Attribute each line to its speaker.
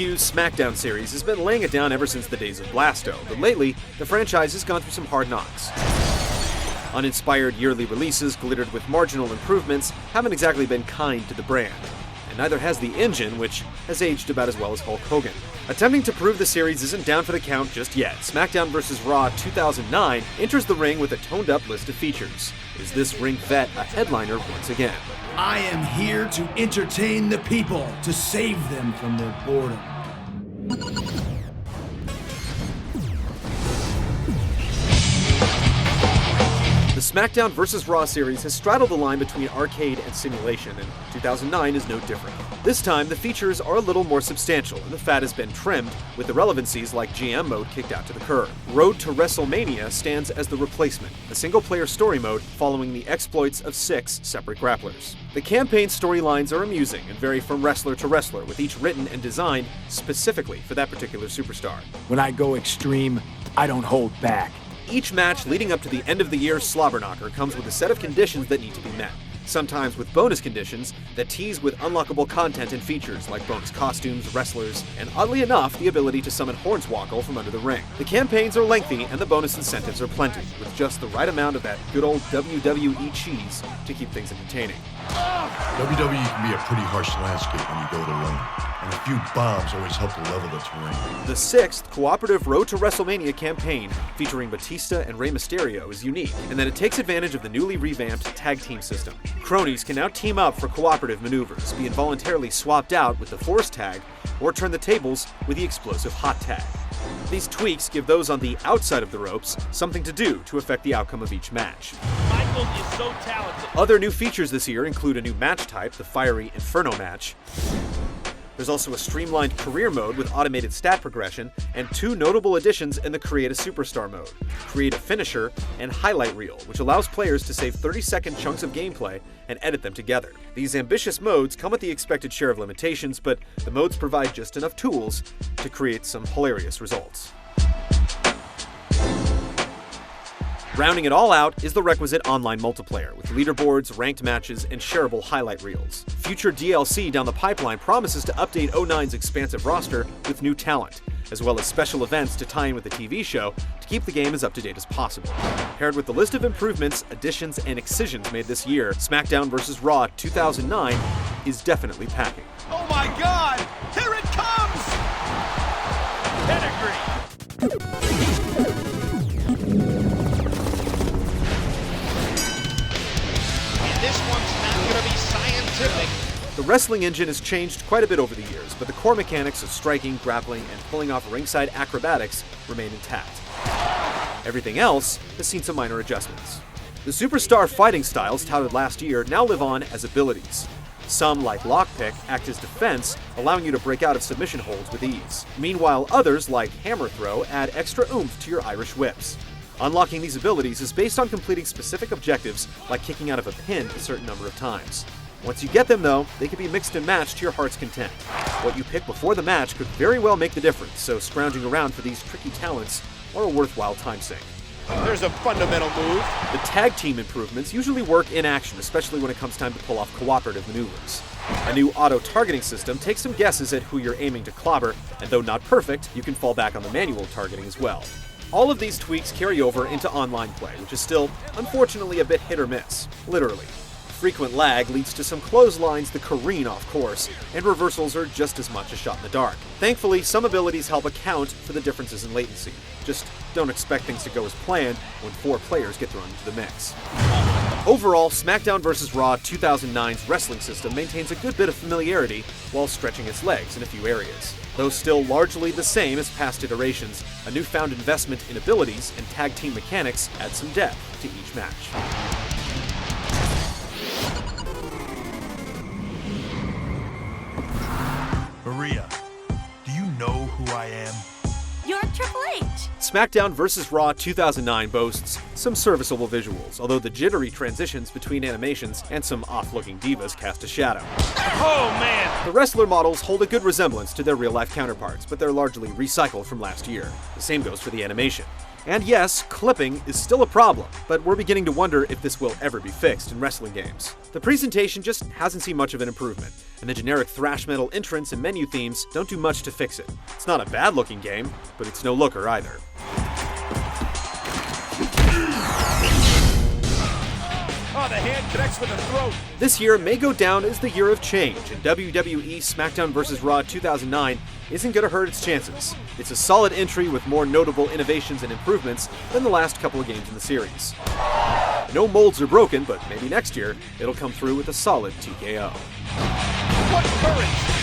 Speaker 1: NXTQ's SmackDown series has been laying it down ever since the days of Blasto, but lately, the franchise has gone through some hard knocks. Uninspired yearly releases glittered with marginal improvements haven't exactly been kind to the brand. And neither has the engine, which has aged about as well as Hulk Hogan. Attempting to prove the series isn't down for the count just yet, SmackDown Vs. Raw 2009 enters the ring with a toned-up list of features. Is this ring vet a headliner once again?
Speaker 2: I am here to entertain the people, to save them from their boredom.
Speaker 1: The SmackDown vs. Raw series has straddled the line between arcade and simulation, and 2009 is no different. This time, the features are a little more substantial, and the fat has been trimmed, with irrelevancies like GM mode kicked out to the curb. Road to WrestleMania stands as the replacement, a single-player story mode following the exploits of 6 separate grapplers. The campaign storylines are amusing and vary from wrestler to wrestler, with each written and designed specifically for that particular superstar.
Speaker 2: When I go extreme, I don't hold back.
Speaker 1: Each match leading up to the end of the year's Slobber Knocker comes with a set of conditions that need to be met, sometimes with bonus conditions that tease with unlockable content and features like bonus costumes, wrestlers, and oddly enough, the ability to summon Hornswoggle from under the ring. The campaigns are lengthy and the bonus incentives are plenty, with just the right amount of that good old WWE cheese to keep things entertaining.
Speaker 3: WWE can be a pretty harsh landscape when you go to the ring, and a few bombs always help to level the terrain.
Speaker 1: The 6th cooperative Road to WrestleMania campaign, featuring Batista and Rey Mysterio, is unique in that it takes advantage of the newly revamped tag team system. Cronies can now team up for cooperative maneuvers, be involuntarily swapped out with the Force tag, or turn the tables with the explosive Hot tag. These tweaks give those on the outside of the ropes something to do to affect the outcome of each match.
Speaker 4: Michael is so talented.
Speaker 1: Other new features this year include a new match type, the Fiery Inferno match. There's also a streamlined career mode with automated stat progression, and 2 notable additions in the Create a Superstar mode, Create a Finisher and Highlight Reel, which allows players to save 30-second chunks of gameplay and edit them together. These ambitious modes come with the expected share of limitations, but the modes provide just enough tools to create some hilarious results. Rounding it all out is the requisite online multiplayer, with leaderboards, ranked matches, and shareable highlight reels. Future DLC down the pipeline promises to update 09's expansive roster with new talent, as well as special events to tie in with the TV show to keep the game as up-to-date as possible. Paired with the list of improvements, additions, and excisions made this year, SmackDown vs. Raw 2009 is definitely packing.
Speaker 4: Oh my God! Here it comes! Pedigree! This one's not going to be scientific.
Speaker 1: The wrestling engine has changed quite a bit over the years, but the core mechanics of striking, grappling, and pulling off ringside acrobatics remain intact. Everything else has seen some minor adjustments. The superstar fighting styles touted last year now live on as abilities. Some, like Lockpick, act as defense, allowing you to break out of submission holds with ease. Meanwhile, others, like Hammer Throw, add extra oomph to your Irish whips. Unlocking these abilities is based on completing specific objectives, like kicking out of a pin a certain number of times. Once you get them, though, they can be mixed and matched to your heart's content. What you pick before the match could very well make the difference, so scrounging around for these tricky talents are a worthwhile time sink.
Speaker 4: There's a fundamental move.
Speaker 1: The tag team improvements usually work in action, especially when it comes time to pull off cooperative maneuvers. A new auto-targeting system takes some guesses at who you're aiming to clobber, and though not perfect, you can fall back on the manual targeting as well. All of these tweaks carry over into online play, which is still, unfortunately, a bit hit or miss, literally. Frequent lag leads to some clotheslines that careen off course, and reversals are just as much a shot in the dark. Thankfully, some abilities help account for the differences in latency. Just don't expect things to go as planned when 4 players get thrown into the mix. Overall, SmackDown vs. Raw 2009's wrestling system maintains a good bit of familiarity while stretching its legs in a few areas. Though still largely the same as past iterations, a newfound investment in abilities and tag team mechanics adds some depth to each match.
Speaker 5: Maria, do you know who I am?
Speaker 6: You're Triple H.
Speaker 1: SmackDown vs. Raw 2009 boasts some serviceable visuals, although the jittery transitions between animations and some off-looking divas cast a shadow.
Speaker 4: Oh man!
Speaker 1: The wrestler models hold a good resemblance to their real-life counterparts, but they're largely recycled from last year. The same goes for the animation. And yes, clipping is still a problem, but we're beginning to wonder if this will ever be fixed in wrestling games. The presentation just hasn't seen much of an improvement, and the generic thrash metal entrance and menu themes don't do much to fix it. It's not a bad-looking game, but it's no looker either.
Speaker 7: Oh, the hand connects with the throat.
Speaker 1: This year may go down as the year of change, and WWE SmackDown Vs Raw 2009 isn't going to hurt its chances. It's a solid entry with more notable innovations and improvements than the last couple of games in the series. No molds are broken, but maybe next year it'll come through with a solid TKO.
Speaker 7: What courage!